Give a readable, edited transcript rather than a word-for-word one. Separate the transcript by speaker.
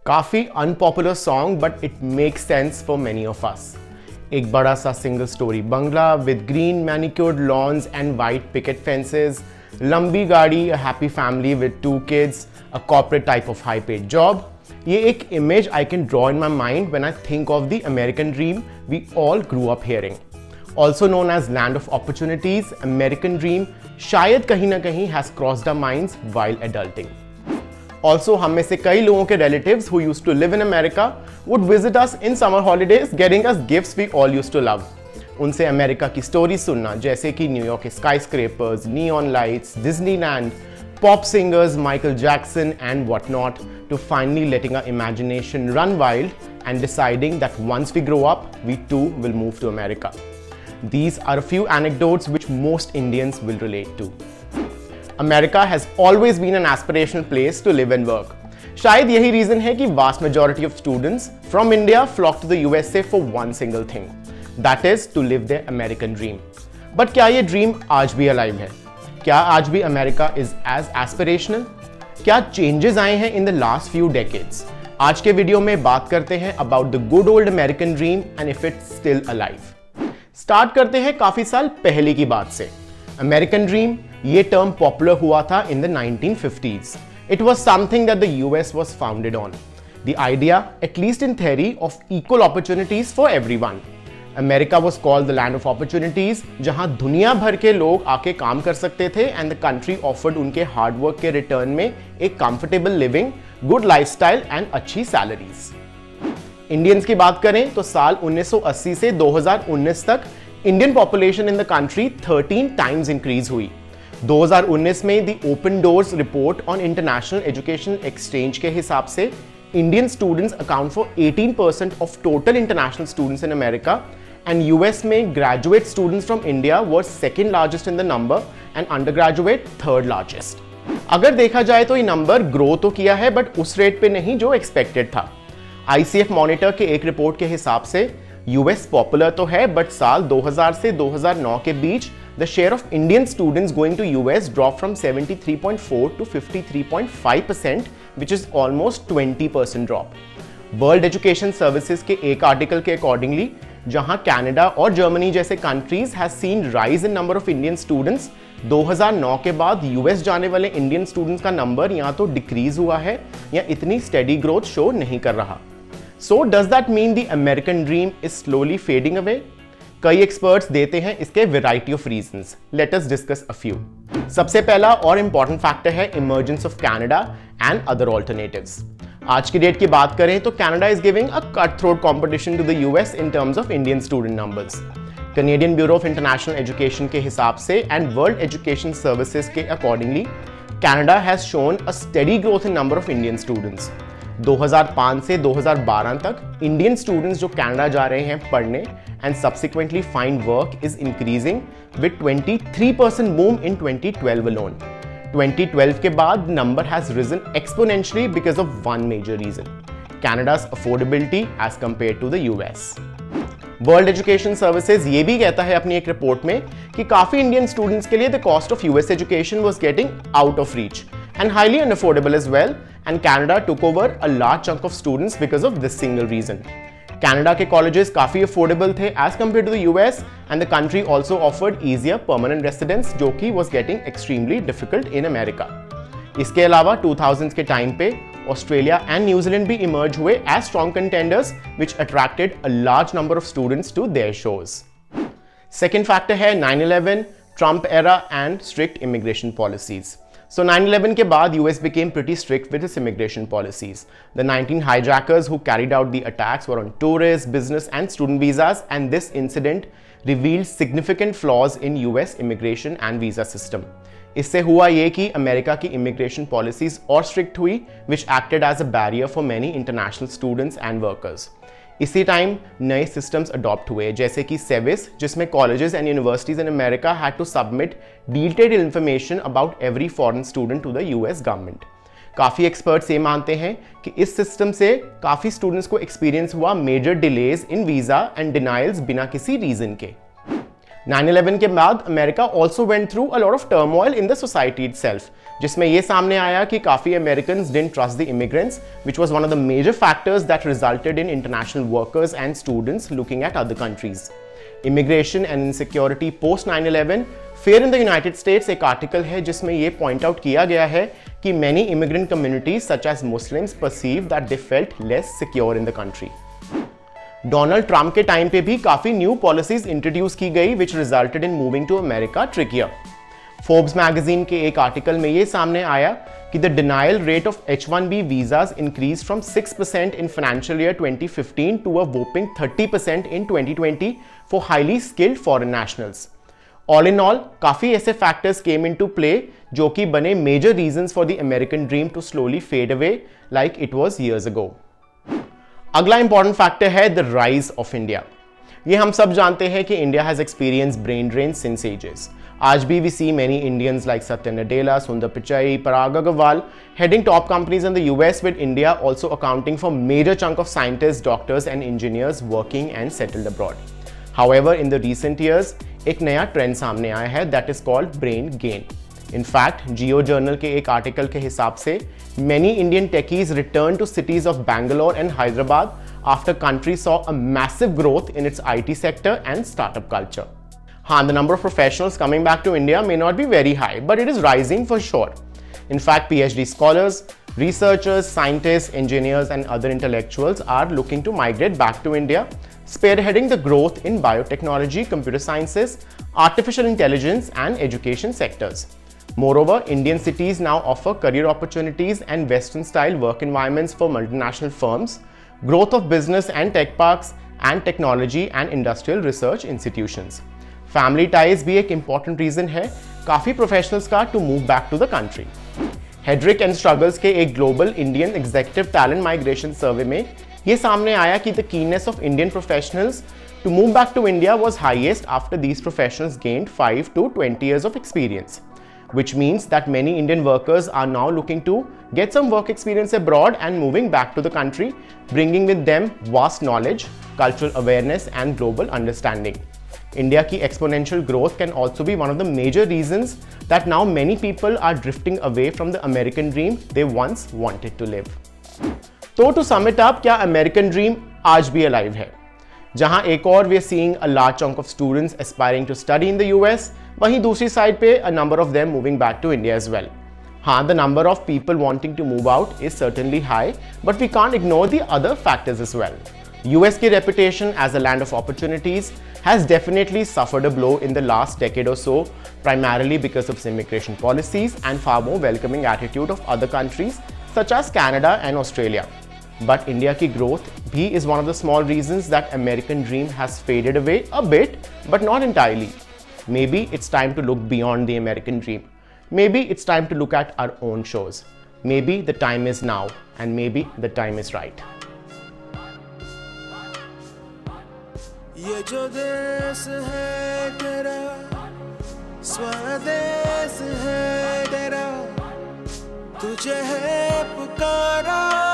Speaker 1: काफी unpopular song but it makes sense for many of us. एक बड़ा सा single storey bungalow with green manicured lawns and white picket fences, लंबी गाड़ी, a happy family with 2 kids, a corporate type of high paid job. ये एक image I can draw in my mind when I think of the American dream we all grew up hearing. Also known as land of opportunities, American dream शायद कहीं ना कहीं has crossed our minds while adulting. Also, हम में से कई लोगों के relatives who used to live in America would visit us in summer holidays, getting us gifts we all used to love. उनसे अमेरिका की स्टोरी सुनना, जैसे कि न्यूयॉर्क के skyscrapers, neon lights, Disneyland, pop singers Michael Jackson and whatnot, to finally letting our imagination run wild and deciding that once we grow up, we too will move to America. These are a few anecdotes which most Indians will relate to. America has always been an aspirational place to live and work. शायद यही reason है कि vast majority of students from India flock to the USA for one single thing, that is to live their American dream. But क्या ये dream आज भी alive है? क्या आज भी America is as aspirational? क्या चेंजेस आए हैं in the last few decades? आज के वीडियो में बात करते हैं about the good old American dream and if it's still alive. Start करते हैं काफी साल पहले की बात से। अमेरिकन ड्रीम ये टर्म पॉपुलर हुआ था in the 1950s. It was something that the US was founded on, the idea at least in theory of equal opportunities for everyone. America was called the land of opportunities, जहां दुनिया भर के लोग आके काम कर सकते थे एंड द कंट्री ऑफर्ड उनके हार्डवर्क के रिटर्न में एक comfortable living, good lifestyle and अच्छी सैलरीज. इंडियंस की बात करें तो साल 1980 से 2019 तक Indian population in the country 13 times increase हुई. 2019 में the open doors report on international education exchange के हिसाब से Indian students account for 18% of total international students in America and US में graduate students from India were second largest in the number and under graduate third largest. अगर देखा जाए तो ये number grow तो किया है बट उस रेट पे नहीं जो एक्सपेक्टेड था. ICF मॉनिटर के एक रिपोर्ट के हिसाब से यूएस पॉपुलर तो है बट साल 2000 से 2009 के बीच the share of Indian students going to US drop from 73.4 to 53.5%, which is almost 20% drop. World Education Services के एक आर्टिकल के अकॉर्डिंगली जहां कनाडा और जर्मनी जैसे countries has seen rise in number of Indian students, 2009 के बाद US जाने वाले इंडियन स्टूडेंट्स का नंबर या तो डिक्रीज हुआ है या इतनी स्टेडी ग्रोथ शो नहीं कर रहा. So does that mean the American dream is slowly fading away? कई एक्सपर्ट्स देते हैं इसके variety of reasons. Let us discuss a few. सबसे पहला और इंपॉर्टेंट फैक्टर है emergence of Canada and other alternatives. आज की डेट की बात करें तो Canada is giving a cut throat competition to the US in terms of Indian student numbers. Canadian Bureau of International Education के हिसाब से एंड वर्ल्ड एजुकेशन सर्विसेज के accordingly Canada has shown a steady growth in number of Indian students. 2005 से 2012 तक Indian students जो Canada जा रहे हैं पढ़ने and subsequently find work is increasing with 23% boom in 2012 alone. 2012 के बाद number has risen exponentially because of one major reason, Canada's affordability as compared to the US. World Education Services ये भी कहता है अपनी एक रिपोर्ट में कि काफी इंडियन स्टूडेंट्स के लिए the cost of US education was getting out of reach and highly unaffordable as well, and Canada took over a large chunk of students because of this single reason. Canada के colleges काफी affordable थे as compared to the US, and the country also offered easier permanent residence, जो कि was getting extremely difficult in America. इसके अलावा 2000s के time पे Australia and New Zealand भी इमर्ज हुए as strong contenders, which attracted a large number of students to their shores. Second factor है 9/11, Trump era and strict immigration policies. So 9/11 के बाद US became pretty strict with its immigration policies. The 19 hijackers who carried out the attacks were on tourist, business and student visas, and this incident revealed significant flaws in US immigration and visa system. इससे हुआ ये कि America की immigration policies और strict हुई, which acted as a barrier for many international students and workers. इसी time नए systems adopt हुए जैसे कि सेविस, जिसमें colleges and universities in America had to submit detailed information about every foreign student to the US government. काफ़ी experts ये मानते हैं कि इस सिस्टम से काफ़ी स्टूडेंट्स को एक्सपीरियंस हुआ major delays in visa and denials बिना किसी रीज़न के. 9/11 के बाद America also went through a lot of turmoil in the society itself, जिसमें यह सामने आया कि काफी Americans didn't trust the immigrants, which was one of the major factors that resulted in international workers and students looking at other countries. Immigration and insecurity post 9/11 fear in the United States एक article है जिसमें यह point out किया गया है कि many immigrant communities such as Muslims perceive that they felt less secure in the country. Donald Trump के time पे भी काफी न्यू पॉलिसीज इंट्रोड्यूस की गई which resulted in moving to America trickier. Forbes magazine के एक आर्टिकल में ये सामने आया कि the denial rate of H-1B visas increased from 6% in financial year 2015 to a whopping 30% in 2020 for highly skilled foreign nationals. All in all, काफी ऐसे factors came into play जो कि बने major reasons for the American dream to slowly fade away like it was years ago. अगला important factor है the rise of India. ये हम सब जानते हैं कि India has experience brain drain since ages. आज भी we see many Indians like Satya Nadella, सुंदर पिचाई, पराग Agarwal heading top companies in the US, with India also accounting for major chunk of scientists, doctors and engineers working and settled abroad. However, in the recent years, एक नया trend सामने आया है that is called brain gain. In fact, Geo Journal के एक article के हिसाब से many Indian techies returned to cities of Bangalore and Hyderabad after country saw a massive growth in its IT sector and startup culture. हाँ, the number of professionals coming back to India may not be very high, but it is rising for sure. In fact, PhD scholars, researchers, scientists, engineers and other intellectuals are looking to migrate back to India, spearheading the growth in biotechnology, computer sciences, artificial intelligence and education sectors. Moreover, Indian cities now offer career opportunities and Western-style work environments for multinational firms, growth of business and tech parks, and technology and industrial research institutions. Family ties भी एक important reason है काफी professionals का to move back to the country. Hedrick and Struggles के एक global Indian executive talent migration survey में ये सामने आया कि the keenness of Indian professionals to move back to India was highest after these professionals gained 5 to 20 years of experience, which means that many Indian workers are now looking to get some work experience abroad and moving back to the country, bringing with them vast knowledge, cultural awareness and global understanding. India की exponential growth can also be one of the major reasons that now many people are drifting away from the American dream they once wanted to live. तो to sum it up, क्या American dream आज भी alive है? जहां एक और we are seeing a large chunk of students aspiring to study in the US, वहीं दूसरी साइड पे a number of them moving back to India as well. हाँ, the number of people wanting to move out is certainly high, but we can't ignore the other factors as well. US की reputation as a land of opportunities has definitely suffered a blow in the last decade or so, primarily because of its immigration policies and far more welcoming attitude of other countries such as Canada and Australia. But India की growth भी is one of the small reasons that American dream has faded away a bit, but not entirely. Maybe it's time to look beyond the American dream. Maybe it's time to look at our own shores. Maybe the time is now, and maybe the time is right.
Speaker 2: ये जो देश है तेरा, स्वदेश है तेरा, तुझे है पुकारा।